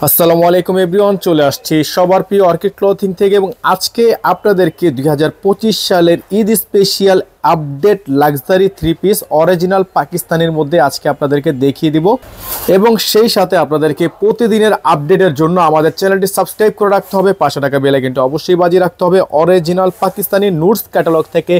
আসসালামু আলাইকুম এভরিওয়ান, চলে আসছি সবার প্রিয় অর্কিড ক্লথিং থেকে এবং আজকে আপনাদেরকে 2025 সালের Eid special update luxury three piece original পাকিস্তানের মধ্যে আজকে আপনাদেরকে দেখিয়ে দিব এবং সেই সাথে আপনাদেরকে প্রতিদিনের আপডেটের জন্য আমাদের চ্যানেলটি সাবস্ক্রাইব করে রাখতে হবে, পাশে থাকা বেল আইকনটি অবশ্যই বাজিয়ে রাখতে হবে। অরিজিনাল পাকিস্তানি নুটস ক্যাটালগ থেকে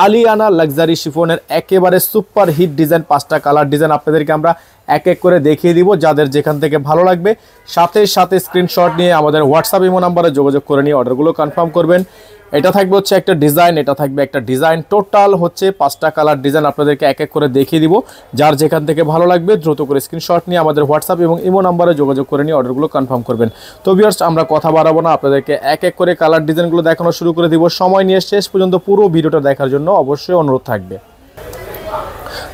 আলিয়ানা লাক্সারি শিফনের একেবারে সুপার হিট ডিজাইন, 5টা কালার ডিজাইন আপনাদেরকে আমরা এক এক করে দেখিয়ে দিব। যাদের যেখান থেকে ভালো লাগবে সাথে সাথে স্ক্রিনশট নিয়ে আমাদের হোয়াটসঅ্যাপ ইমো নাম্বারে যোগাযোগ করে নিয়ে অর্ডারগুলো কনফার্ম করবেন। এটা থাকবে হচ্ছে একটা ডিজাইন, এটা থাকবে একটা ডিজাইন, টোটাল হচ্ছে 5টা কালার ডিজাইন আপনাদেরকে এক এক করে দেখিয়ে দিব। যার যেখান থেকে ভালো লাগবে দ্রুত করে স্ক্রিনশট নিয়ে আমাদের হোয়াটসঅ্যাপ এবং ইমো নাম্বারে যোগাযোগ করে নিয়ে অর্ডারগুলো কনফার্ম করবেন। তো ভিউয়ার্স, আমরা কথা বাড়াবো না, আপনাদেরকে এক এক করে কালার ডিজাইনগুলো দেখানো শুরু করে দিব। সময় নিয়ে শেষ পর্যন্ত পুরো ভিডিওটা দেখার জন্য অবশ্যই অনুরোধ থাকবে।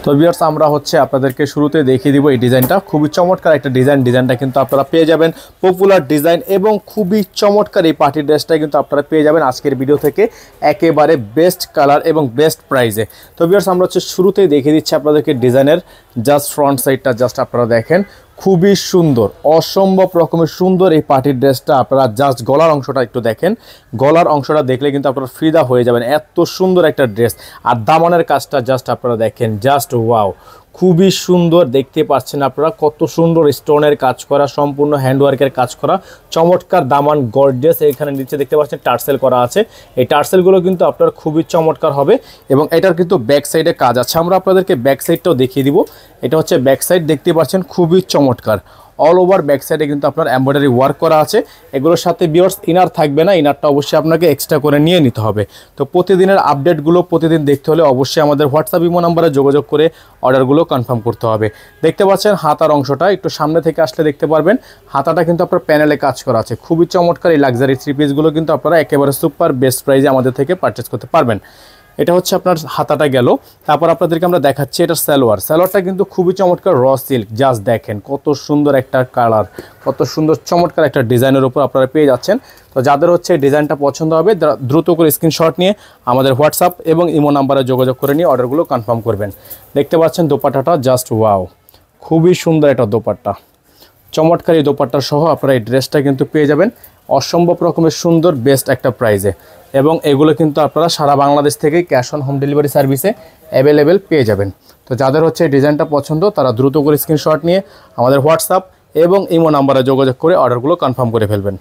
তো ভিউয়ার্স, আমরা হচ্ছে আপনাদেরকে শুরুতে দেখিয়ে দিব এই ডিজাইনটা, খুবই চমৎকার একটা ডিজাইন। ডিজাইনটা কিন্তু আপনারা পেয়ে যাবেন পপুলার ডিজাইন এবং খুবই চমৎকার এই পার্টি ড্রেসটা কিন্তু আপনারা পেয়ে যাবেন আজকের ভিডিও থেকে একেবারে বেস্ট কালার এবং বেস্ট প্রাইসে। তো ভিউয়ার্স, আমরা হচ্ছে শুরুতেই দেখিয়ে দিচ্ছি আপনাদেরকে ডিজাইনের জাস্ট ফ্রন্ট সাইডটা জাস্ট আপনারা দেখেন, খুবই সুন্দর, অসম্ভব রকমের সুন্দর এই পার্টির ড্রেসটা। আপনারা জাস্ট গলার অংশটা একটু দেখেন, গলার অংশটা দেখলে কিন্তু আপনারা ফিদা হয়ে যাবেন, এত সুন্দর একটা ড্রেস। আর দামানের কাজটা জাস্ট আপনারা দেখেন, জাস্ট ওয়াও, খুবই সুন্দর। দেখতে পাচ্ছেন আপনারা কত সুন্দর স্টোনের কাজ করা, সম্পূর্ণ হ্যান্ডওয়ার্কের কাজ করা, চমৎকার দামান গর্জিয়াস। এখানে নিচে দেখতে পাচ্ছেন টার্সেল করা আছে, এই টার্সেলগুলো কিন্তু আপনার খুবই চমৎকার হবে এবং এটার কিন্তু ব্যাক সাইডে কাজ আছে। আমরা আপনাদেরকে ব্যাক সাইডটাও দেখিয়ে দিব। এটা হচ্ছে ব্যাক সাইড, দেখতে পাচ্ছেন খুবই চমৎকার। অল ওভার ব্যাক সাইডে কিন্তু আপনার এমব্রয়ডারি ওয়ার্ক করা আছে। এগুলোর সাথে ভিউয়ার্স ইনার থাকবে না, ইনারটা অবশ্যই আপনাকে এক্সট্রা করে নিয়ে নিতে হবে। তো প্রতিদিনের আপডেটগুলো প্রতিদিন দেখতে হলে অবশ্যই আমাদের হোয়াটসঅ্যাপ ইমো নাম্বারে যোগাযোগ করে অর্ডারগুলো কনফার্ম করতে হবে। দেখতে পাচ্ছেন হাতার অংশটা একটু সামনে থেকে আসলে দেখতে পারবেন, হাতাটা কিন্তু আপনার প্যানেলে কাজ করা আছে। খুবই চমৎকার এই লাক্সারি থ্রি পিসগুলো কিন্তু আপনারা একেবারে সুপার বেস্ট প্রাইসে আমাদের থেকে পারচেস করতে পারবেন। এটা হচ্ছে আপনার হাতাটা গেল। তারপর আপনাদেরকে আমরা দেখাচ্ছি এটা সালোয়ারটা কিন্তু খুবই চমৎকার র সিল্ক, জাস্ট দেখেন কত সুন্দর একটা কালার, কত সুন্দর চমৎকার একটা ডিজাইনের উপর আপনারা পেয়ে যাচ্ছেন। তো যাদের হচ্ছে এই ডিজাইনটা পছন্দ হবে দ্রুত করে স্ক্রিনশট নিয়ে আমাদের হোয়াটসঅ্যাপ এবং ইমো নাম্বারে যোগাযোগ করে নিয়ে অর্ডারগুলো কনফার্ম করবেন। দেখতে পাচ্ছেন দোপাট্টাটা জাস্ট ওয়াও, খুবই সুন্দর একটা দোপাট্টা, চমৎকার এই দোপাট্টা সহ আপনারা এই ড্রেসটা কিন্তু পেয়ে যাবেন অসম্ভব রকমের সুন্দর বেস্ট একটা প্রাইজে এবং এগুলো কিন্তু আপনারা সারা বাংলাদেশ থেকে ক্যাশ অন হোম ডেলিভারি সার্ভিসে অ্যাভেলেবেল পেয়ে যাবেন। তো যাদের হচ্ছে এই ডিজাইনটা পছন্দ তারা দ্রুত করে স্ক্রিনশট নিয়ে আমাদের হোয়াটসঅ্যাপ এবং ইমো নাম্বারে যোগাযোগ করে অর্ডারগুলো কনফার্ম করে ফেলবেন।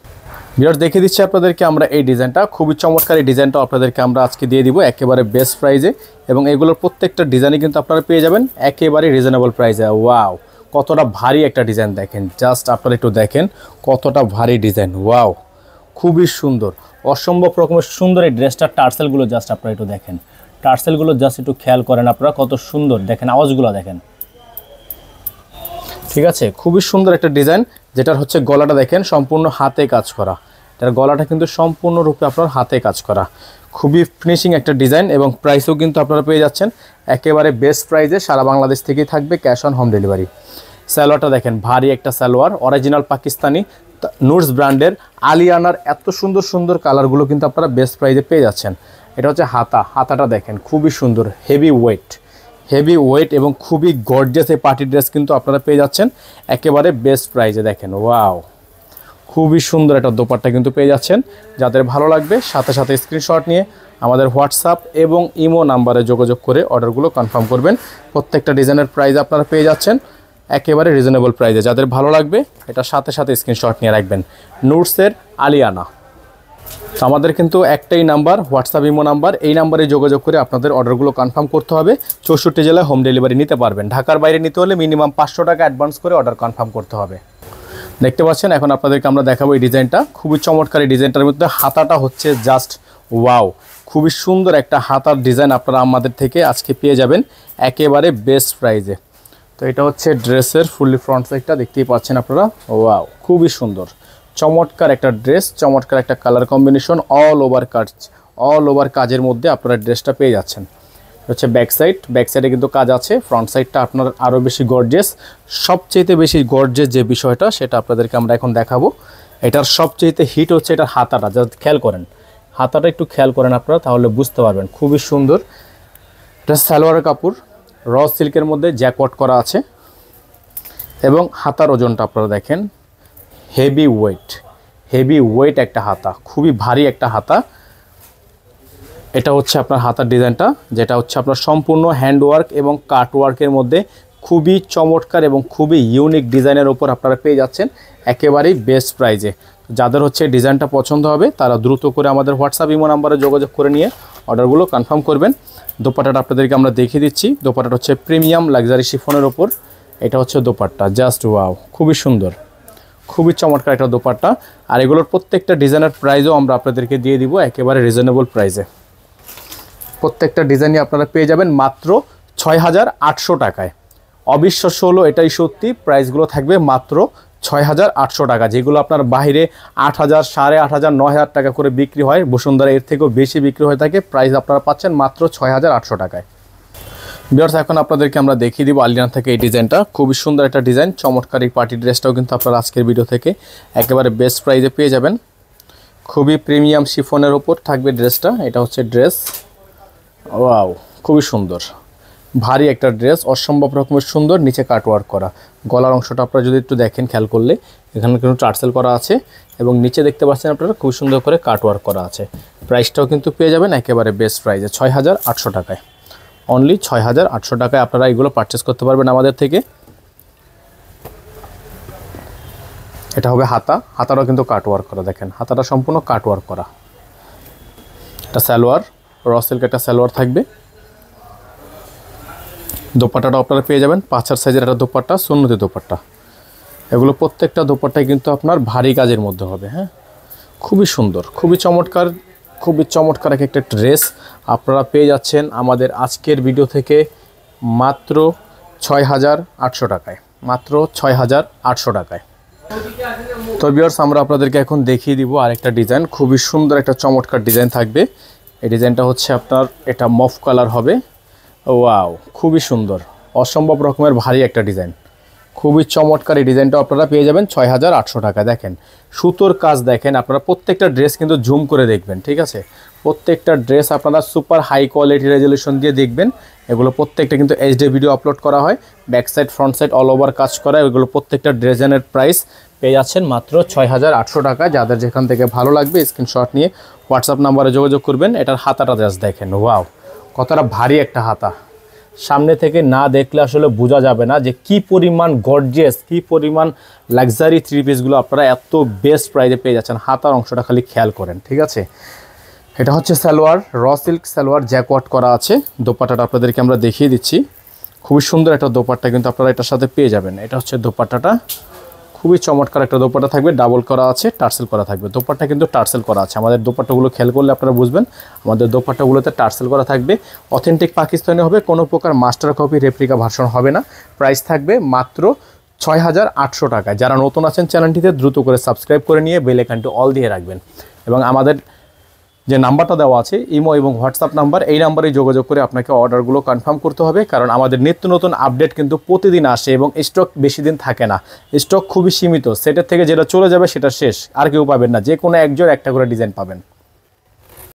ভিউয়ার্স, দেখিয়ে দিচ্ছি আপনাদেরকে আমরা এই ডিজাইনটা, খুবই চমৎকার এই ডিজাইনটা আপনাদেরকে আমরা আজকে দিয়ে দিব একেবারে বেস্ট প্রাইজে এবং এগুলোর প্রত্যেকটা ডিজাইনই কিন্তু আপনারা পেয়ে যাবেন একেবারে রিজনেবল প্রাইসে। ওয়াও, কতটা ভারী একটা ডিজাইন দেখেন, জাস্ট আপনারা একটু দেখেন কতটা ভারী ডিজাইন। ওয়াও, খুবই সুন্দর, অসম্ভব রকমের সুন্দর এই ড্রেসটার টার্সেলগুলো জাস্ট আপনারা একটু দেখেন, টার্সেলগুলো জাস্ট একটু খেয়াল করেন আপনারা, কত সুন্দর দেখেন, আওয়াজগুলো দেখেন। ঠিক আছে, খুবই সুন্দর একটা ডিজাইন। যেটার হচ্ছে গলাটা দেখেন সম্পূর্ণ হাতে কাজ করা, এটার গলাটা কিন্তু সম্পূর্ণরূপে আপনার হাতে কাজ করা, খুবই ফিনিশিং একটা ডিজাইন এবং প্রাইসও কিন্তু আপনারা পেয়ে যাচ্ছেন একেবারে বেস্ট প্রাইসে। সারা বাংলাদেশ থেকেই থাকবে ক্যাশ অন হোম ডেলিভারি। সালোয়ারটা দেখেন, ভারী একটা সালোয়ার, অরিজিনাল পাকিস্তানি নুটস ব্র্যান্ডের আলিয়ানার এত সুন্দর সুন্দর কালারগুলো কিন্তু আপনারা বেস্ট প্রাইসে পেয়ে যাচ্ছেন। এটা হচ্ছে হাতাটা দেখেন খুবই সুন্দর, হেভি ওয়েট এবং খুবই গর্জিয়াস এই পার্টি ড্রেস কিন্তু আপনারা পেয়ে যাচ্ছেন একেবারে বেস্ট প্রাইসে। দেখেন ওয়াও, খুবই সুন্দর একটা দোপাট্টা কিন্তু পেয়ে যাচ্ছেন। যাদের ভালো লাগবে সাথে সাথে স্ক্রিনশট নিয়ে আমাদের হোয়াটসঅ্যাপ এবং ইমো নাম্বারে যোগাযোগ করে অর্ডারগুলো কনফার্ম করবেন। প্রত্যেকটা ডিজাইনের প্রাইস আপনারা পেয়ে যাচ্ছেন একেবারে রিজনেবল প্রাইসে। যাদের ভালো লাগবে এটা সাথে সাথে স্ক্রিনশট নিয়ে রাখবেন, নুটসের আলিয়ানা। তো আমাদের কিন্তু একটাই নাম্বার, হোয়াটসঅ্যাপ ইমো নাম্বার, এই নাম্বারে যোগাযোগ করে আপনাদের অর্ডারগুলো কনফার্ম করতে হবে। 64 জেলায় হোম ডেলিভারি নিতে পারবেন। ঢাকার বাইরে নিতে হলে মিনিমাম 500 টাকা অ্যাডভান্স করে অর্ডার কনফার্ম করতে হবে। দেখতে পাচ্ছেন, এখন আপনাদেরকে আমরা দেখাবো এই ডিজাইনটা, খুবই চমৎকার এই ডিজাইনটার মধ্যে হাতাটা হচ্ছে জাস্ট ওয়াও, খুবই সুন্দর একটা হাতার ডিজাইন আপনারা আমাদের থেকে আজকে পেয়ে যাবেন একেবারে বেস্ট প্রাইসে। তো এটা হচ্ছে ড্রেসের ফুললি ফ্রন্ট সাইডটা, দেখতেই পাচ্ছেন আপনারা। ওয়াও, খুবই সুন্দর চমৎকার একটা ড্রেস, চমৎকার একটা কালার কম্বিনেশন, অল ওভার কাজের মধ্যে আপনারা ড্রেসটা পেয়ে যাচ্ছেন। হচ্ছে ব্যাক সাইডে কিন্তু কাজ আছে, ফ্রন্ট সাইডটা আপনার আরও বেশি গর্জিয়াস। সবচেয়ে বেশি গর্জিয়াস যে বিষয়টা সেটা আপনাদেরকে আমরা এখন দেখাবো। এটার সবচেয়ে হিট হচ্ছে এটার হাতাটা, জাস্ট খেয়াল করেন, হাতাটা একটু খেয়াল করেন আপনারা, তাহলে বুঝতে পারবেন খুবই সুন্দর। এটা সালোয়ারের কাপড়, র সিল্কের মধ্যে জ্যাকওয়ার্ক করা আছে এবং হাতার ওজনটা আপনারা দেখেন হেভি ওয়েট একটা হাতা, খুবই ভারী একটা হাতা। এটা হচ্ছে আপনার হাতার ডিজাইনটা, যেটা হচ্ছে আপনার সম্পূর্ণ হ্যান্ডওয়ার্ক এবং কাটওয়ার্কের মধ্যে খুবই চমৎকার এবং খুবই ইউনিক ডিজাইনের উপর আপনারা পেয়ে যাচ্ছেন একেবারেই বেস্ট প্রাইজে। যাদের হচ্ছে ডিজাইনটা পছন্দ হবে তারা দ্রুত করে আমাদের হোয়াটসঅ্যাপ ইমো নাম্বারে যোগাযোগ করে নিয়ে অর্ডারগুলো কনফার্ম করবেন। দোপাট্টাটা আপনাদেরকে আমরা দেখিয়ে দিচ্ছি। দোপাট্টাটা হচ্ছে প্রিমিয়াম লাক্সারি শিফনের ওপর। এটা হচ্ছে দোপাট্টা, জাস্ট ওয়াও, খুবই সুন্দর, খুবই চমৎকার একটা দোপাট্টা। আর এগুলোর প্রত্যেকটা ডিজাইনের প্রাইসও আমরা আপনাদেরকে দিয়ে দিব একেবারে রিজনেবল প্রাইসে। প্রত্যেকটা ডিজাইনই আপনারা পেয়ে যাবেন মাত্র ৬,৮০০ টাকায়। অবিশ্বাস্য হলো এটাই সত্যি, প্রাইসগুলো থাকবে মাত্র ৬,৮০০ টাকা। যেগুলো আপনার বাইরে ৮,০০০, ৮,৫০০, ৯,০০০ টাকা করে বিক্রি হয়, বসুন্ধরা এর থেকেও বেশি বিক্রি হয়ে থাকে, প্রাইস আপনারা পাচ্ছেন মাত্র ৬,৮০০ টাকায়। ভিউয়ার্স, এখন আপনাদেরকে আমরা দেখিয়ে দিব আলিয়ানা থেকে এই ডিজাইনটা। খুবই সুন্দর একটা ডিজাইন, চমৎকার এই পার্টি ড্রেসটাও কিন্তু আপনারা আজকের ভিডিও থেকে একেবারে বেস্ট প্রাইসে পেয়ে যাবেন। খুবই প্রিমিয়াম শিফনের ওপর থাকবে ড্রেসটা। এটা হচ্ছে ড্রেস, ওয়াও, খুবই সুন্দর, ভারী একটা ড্রেস, অসম্ভব রকমের সুন্দর। নিচে কাটওয়ার্ক করা, গলার অংশটা আপনারা যদি একটু দেখেন খেয়াল করলে এখানে কিন্তু টার্সেল করা আছে এবং নিচে দেখতে পাচ্ছেন আপনারা খুব সুন্দর করে কাটওয়ার্ক করা আছে। প্রাইসটাও কিন্তু পেয়ে যাবেন একেবারে বেস্ট প্রাইসে ৬,৮০০ টাকায়। অনলি ৬,৮০০ টাকায় আপনারা এগুলো পারচেস করতে পারবেন আমাদের থেকে। এটা হবে হাতা, হাতাটাও কিন্তু কাটওয়ার্ক করা, দেখেন হাতাটা সম্পূর্ণ কাটওয়ার্ক করা। এটা সালোয়ার, র সিল্ক একটা সালোয়ার থাকবে। দোপাট্টাটা আপনারা পেয়ে যাবেন ৫ সাইজের একটা দোপাট্টা, সুন্নতি দোপাট্টা। এগুলো প্রত্যেকটা দোপাট্টাই কিন্তু আপনার ভারী কাজের মধ্যে হবে। হ্যাঁ, খুবই সুন্দর, খুবই চমৎকার একটা ড্রেস আপনারা পেয়ে যাচ্ছেন আমাদের আজকের ভিডিও থেকে মাত্র ৬,৮০০ টাকায়, মাত্র ৬,৮০০ টাকায়। তো ভিউয়ার্স, আমরা আপনাদেরকে এখন দেখিয়ে দিব আরেকটা ডিজাইন। খুবই সুন্দর একটা চমৎকার ডিজাইন থাকবে। এই ডিজাইনটা হচ্ছে আপনার, এটা মফ কালার হবে। ওয়াও, খুবই সুন্দর, অসম্ভব রকমের ভারী একটা ডিজাইন, খুবই চমৎকার। এই ডিজাইনটা আপনারা পেয়ে যাবেন ৬,৮০০ টাকা। দেখেন সুতোর কাজ, দেখেন আপনারা প্রত্যেকটা ড্রেস কিন্তু জুম করে দেখবেন, ঠিক আছে? প্রত্যেকটা ড্রেস আপনারা সুপার হাই কোয়ালিটি রেজলিউশন দিয়ে দেখবেন। এগুলো প্রত্যেকটা কিন্তু এইচডি ভিডিও আপলোড করা হয়, back side front side all over কাজ করা। এগুলো প্রত্যেকটা ডিজাইনের প্রাইস পেয়ে যাচ্ছেন মাত্র ৬,৮০০ টাকা। যাদের যেখান থেকে ভালো লাগবে স্ক্রিনশট নিয়ে হোয়াটসঅ্যাপ নাম্বারে যোগাযোগ করবেন। এটার হাতাটা জাস্ট দেখেন, ওয়াও, কতটা ভারী একটা হাতা। সামনে থেকে না দেখলে আসলে বোঝা যাবে না যে কি পরিমাণ গর্জিয়াস, কি পরিমাণ লাক্সারি থ্রি পিসগুলো আপনারা এত বেস্ট প্রাইসে পেয়ে যাচ্ছেন। হাতার অংশটা খালি খেয়াল করেন, ঠিক আছে? এটা হচ্ছে সালোয়ার, র সিল্ক সালোয়ার, জ্যাকওয়াট করা আছে। দোপাট্টাটা আপনাদেরকে আমরা দেখিয়ে দিচ্ছি। খুবই সুন্দর একটা দোপাট্টা কিন্তু আপনারা এটার সাথে পেয়ে যাবেন। এটা হচ্ছে দোপাট্টাটা, খুবই চমৎকার একটা দোপাট্টা থাকবে, ডাবল করা আছে, টার্সেল করা থাকবে। দোপাট্টা কিন্তু টার্সেল করা আছে। আমাদের দোপাট্টাগুলো খেয়াল করলে আপনারা বুঝবেন, আমাদের দোপাট্টাগুলোতে টার্সেল করা থাকবে। অথেন্টিক পাকিস্তানি হবে, কোনো প্রকার মাস্টার কপি রেপ্লিকা ভার্সন হবে না। প্রাইস থাকবে মাত্র ৬,৮০০ টাকা। যারা নতুন আছেন চ্যানেলটিতে দ্রুত করে সাবস্ক্রাইব করে নিয়ে বেল আইকনটি অল দিয়ে রাখবেন এবং আমাদের যে নাম্বারটা দেওয়া আছে ইমো এবং হোয়াটসঅ্যাপ নাম্বার, এই নাম্বারে যোগাযোগ করে আপনাকে অর্ডারগুলো কনফার্ম করতে হবে। কারণ আমাদের নিত্য নতুন আপডেট কিন্তু প্রতিদিন আসে এবং স্টক বেশি দিন থাকে না, স্টক খুবই সীমিত। সেটার থেকে যেটা চলে যাবে সেটা শেষ, আর কেউ পাবেন না। যে কোনো একজন একটা করে ডিজাইন পাবেন।